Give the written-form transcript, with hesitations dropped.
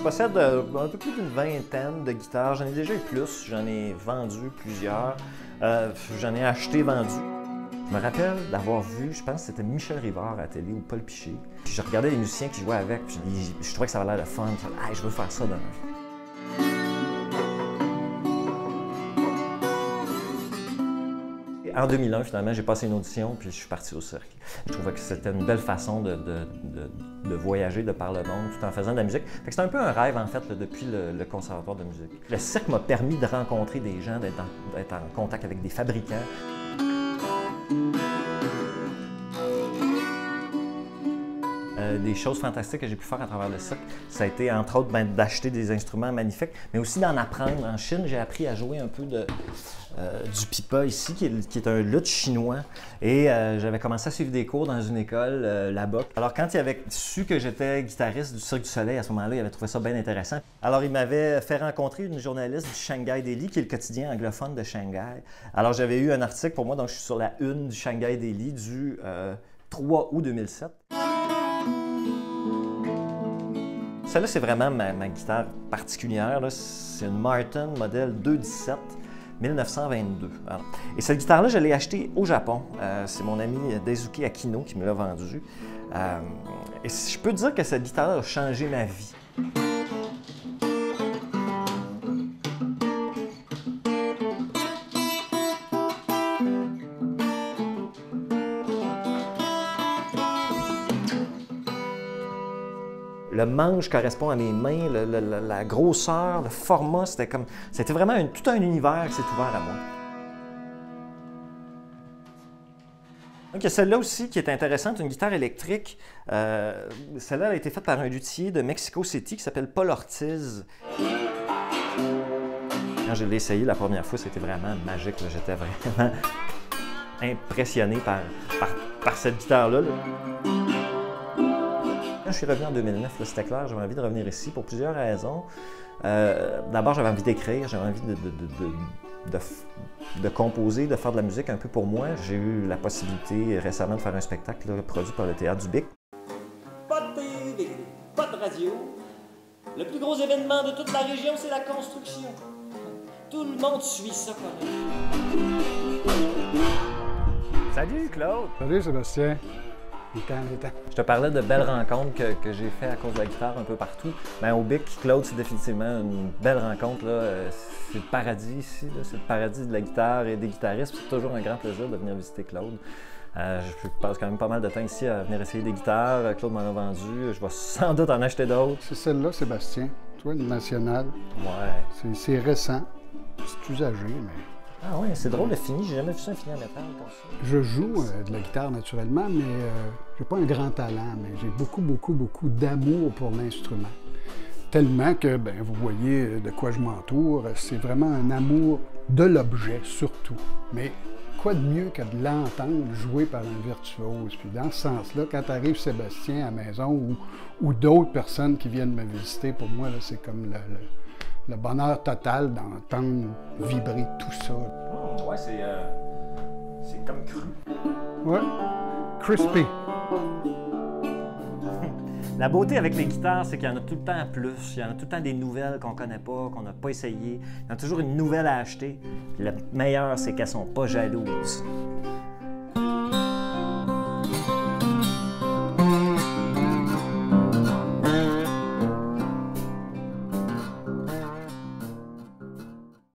Je possède un peu plus d'une vingtaine de guitares. J'en ai déjà eu plus, j'en ai vendu plusieurs, j'en ai acheté, vendu. Je me rappelle d'avoir vu, je pense que c'était Michel Rivard à la télé ou Paul Piché. Puis je regardais les musiciens qui jouaient avec, puis je trouvais que ça avait l'air de fun. Hey, je veux faire ça dans ma vie. En 2001, finalement, j'ai passé une audition puis je suis parti au cirque. Je trouvais que c'était une belle façon de voyager de par le monde tout en faisant de la musique. C'était un peu un rêve, en fait, là, depuis le conservatoire de musique. Le cirque m'a permis de rencontrer des gens, d'être en contact avec des fabricants. Des choses fantastiques que j'ai pu faire à travers le cirque, ça a été entre autres d'acheter des instruments magnifiques, mais aussi d'en apprendre. En Chine, j'ai appris à jouer un peu du pipa ici, qui est un luth chinois, et j'avais commencé à suivre des cours dans une école là-bas. Alors quand il avait su que j'étais guitariste du Cirque du Soleil, à ce moment-là, il avait trouvé ça bien intéressant. Alors il m'avait fait rencontrer une journaliste du Shanghai Daily, qui est le quotidien anglophone de Shanghai. Alors j'avais eu un article pour moi, donc je suis sur la une du Shanghai Daily du 3 août 2007. Celle-là, c'est vraiment ma guitare particulière. C'est une Martin modèle 217 1922. Alors, et cette guitare-là, je l'ai achetée au Japon. C'est mon ami Daisuke Akino qui me l'a vendue. Et je peux dire que cette guitare-là a changé ma vie. Le manche correspond à mes mains, la grosseur, le format, c'était vraiment tout un univers qui s'est ouvert à moi. Donc, il y a celle-là aussi qui est intéressante, une guitare électrique. Celle-là a été faite par un luthier de Mexico City qui s'appelle Paul Ortiz. Quand je l'ai essayé la première fois, c'était vraiment magique. J'étais vraiment impressionné par cette guitare-là. Quand je suis revenu en 2009, c'était clair, j'avais envie de revenir ici pour plusieurs raisons. D'abord, j'avais envie d'écrire, j'avais envie de composer, de faire de la musique un peu pour moi. J'ai eu la possibilité récemment de faire un spectacle là, produit par le Théâtre du Bic. Pas de TV, pas de radio. Le plus gros événement de toute la région, c'est la construction. Tout le monde suit ça pareil. Salut Claude! Salut Sébastien! Je te parlais de belles rencontres que j'ai faites à cause de la guitare un peu partout. Ben, au Bic, Claude, c'est définitivement une belle rencontre. C'est le paradis ici, c'est le paradis de la guitare et des guitaristes. C'est toujours un grand plaisir de venir visiter Claude. Je passe quand même pas mal de temps ici à venir essayer des guitares. Claude m'en a vendu. Je vais sans doute en acheter d'autres. C'est celle-là, Sébastien. Toi, une nationale. Ouais. C'est récent. C'est usagé, mais... Ah ouais, c'est drôle le fini. J'ai jamais vu ça un fini en métal comme ça. Je joue de la guitare naturellement, mais j'ai pas un grand talent, mais j'ai beaucoup d'amour pour l'instrument. Tellement que, ben, vous voyez de quoi je m'entoure, c'est vraiment un amour de l'objet surtout. Mais quoi de mieux que de l'entendre jouer par un virtuose? Puis dans ce sens-là, quand arrive Sébastien à la maison ou d'autres personnes qui viennent me visiter, pour moi, c'est comme le bonheur total d'entendre vibrer tout ça. Ouais, c'est comme cru. Ouais, crispy. La beauté avec les guitares, c'est qu'il y en a tout le temps plus. Il y en a tout le temps des nouvelles qu'on connaît pas, qu'on n'a pas essayé. Il y en a toujours une nouvelle à acheter. Puis le meilleur, c'est qu'elles sont pas jalouses.